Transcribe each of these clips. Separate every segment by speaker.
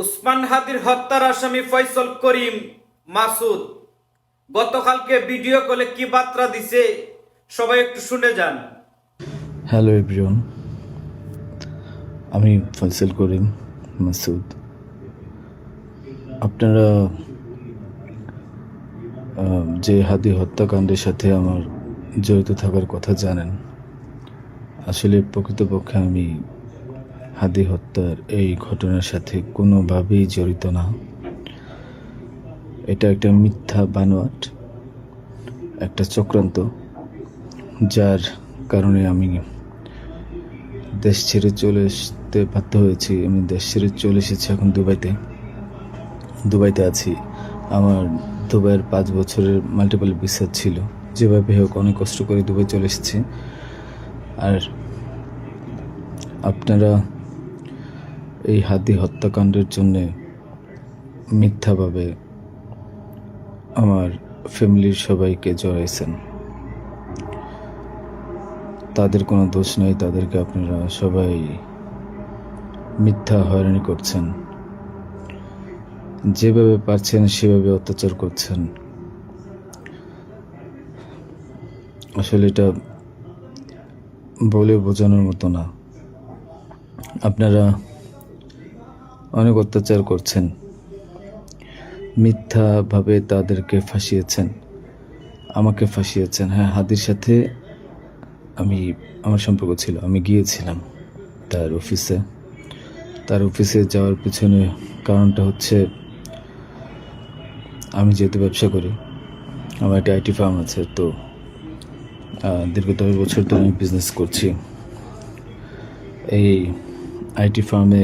Speaker 1: উসমান হাদির হত্যার আসামি ফয়সল করিম মাসুদ গতকালকে ভিডিও কলে কি বার্তা দিছে সবাই একটু শুনে যান।
Speaker 2: হ্যালো এভরিওয়ান, আমি ফয়সল করিম মাসুদ। আপনারা যে হাদি হত্যাকাণ্ডের সাথে আমার জড়িত থাকার কথা জানেন। আসলে প্রকৃতপক্ষে আমি হাদি হত্যার এই ঘটনার সাথে কোনোভাবেই জড়িত না। এটা একটা মিথ্যা বানোয়াট, একটা চক্রান্ত, যার কারণে আমি দেশ ছেড়ে চলে আসতে বাধ্য হয়েছি। আমি দেশ ছেড়ে চলে এসেছি এখন দুবাইতে আছি। আমার দুবাইয়ের 5 বছরের মাল্টিপল ভিসা ছিল। যেভাবে হোক অনেক কষ্ট করে দুবাই চলে এসেছি। আর আপনারা এই হাদি হত্যাকাণ্ডের জন্যে মিথ্যাভাবে আমার ফ্যামিলির সবাইকে জড়াইছেন। তাদের কোনো দোষ নেই, তাদেরকে আপনারা সবাই মিথ্যা হয়রানি করছেন। যেভাবে পারছেন সেভাবে অত্যাচার করছেন। আসলে এটা বলে বোঝানোর মতো না। আপনারা অনেক অত্যাচার করছেন, মিথ্যাভাবে তাদেরকে ফাঁসিয়েছেন, আমাকে ফাঁসিয়েছেন। হ্যাঁ, হাদির সাথে আমার সম্পর্ক ছিল। আমি গিয়েছিলাম তার অফিসে যাওয়ার পিছনে কারণটা হচ্ছে, আমি যেহেতু ব্যবসা করি, আমার একটা আইটি ফার্ম আছে। তো দীর্ঘ 10 বছর ধরে আমি বিজনেস করছি। এই আইটি ফার্মে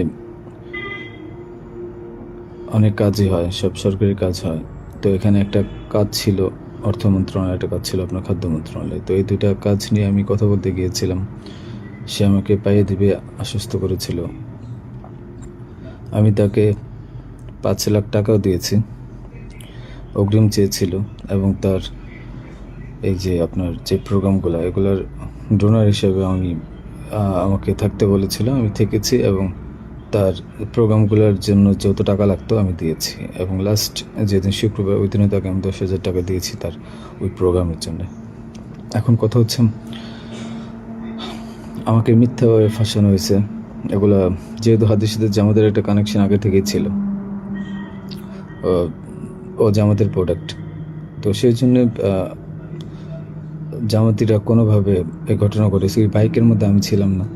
Speaker 2: অনেক কাজই হয়, সব সরকারি কাজ হয়। তো এখানে একটা কাজ ছিল অর্থ মন্ত্রণালয়, একটা কাজ ছিল আপনার খাদ্য মন্ত্রণালয়। তো এই দুইটা কাজ নিয়ে আমি কথা বলতে গিয়েছিলাম। সে আমাকে পাইয়ে দিবে আশ্বস্ত করেছিল। আমি তাকে 5 লাখ টাকাও দিয়েছি, অগ্রিম চেয়েছিল। এবং তার এই যে আপনার যে প্রোগ্রামগুলো, এগুলোর ডোনার হিসেবে আমাকে থাকতে বলেছিল। আমি থেকেছি এবং তার প্রোগ্রামগুলোর জন্য যত টাকা লাগতো আমি দিয়েছি। এবং লাস্ট যেদিন শুক্রবার, ওই দিনে তাকে আমি 10,000 টাকা দিয়েছি তার ওই প্রোগ্রামের জন্য। এখন কথা হচ্ছে, আমাকে মিথ্যাভাবে ফাঁসানো হয়েছে। এগুলা যেহেতু হাদির সাথে জামাতের একটা কানেকশন আগে থেকেই ছিল, ও জামাতের প্রোডাক্ট। তো সেই জন্য জামাতিরা কোনোভাবে এই ঘটনা ঘটেছে। ওই বাইকের মধ্যে আমি ছিলাম না,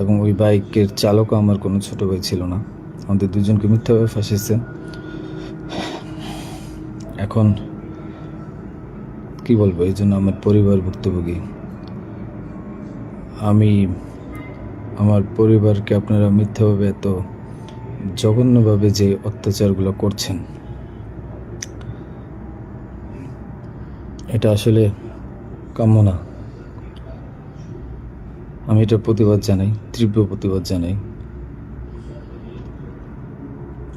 Speaker 2: এবং ওই বাইকের চালকও আমার কোনো ছোট ভাই ছিল না। আমাদের দুজনকে মিথ্যাভাবে ফাঁসিয়েছে। এখন কি বলবো, এই জন্য আমার পরিবার ভুক্তভোগী। আমার পরিবারকে আপনারা মিথ্যাভাবে এত জঘন্যভাবে যে অত্যাচারগুলো করছেন, এটা আসলে কাম্য না। আমি এটা প্রতিবাদ জানাই, তীব্র প্রতিবাদ জানাই।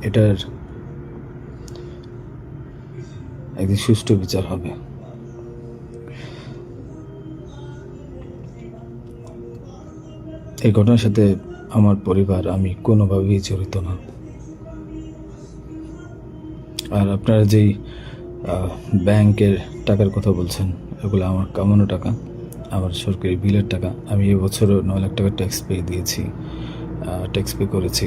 Speaker 2: এটার একদিন সুষ্ঠু বিচার হবে। এই ঘটনার সাথে আমার পরিবার, আমি কোনোভাবেই জড়িত না। আর আপনারা যেই ব্যাংকের টাকার কথা বলছেন, এগুলো আমার কামানো টাকা, আমার সরকারি বিলের টাকা। আমি এবছরও 9 লাখ টাকা ট্যাক্স পে করেছি।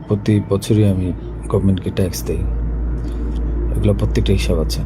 Speaker 2: প্রতি বছরই আমি গভর্নমেন্টকে ট্যাক্স দিই। এগুলো প্রত্যেকটা হিসাব আছে।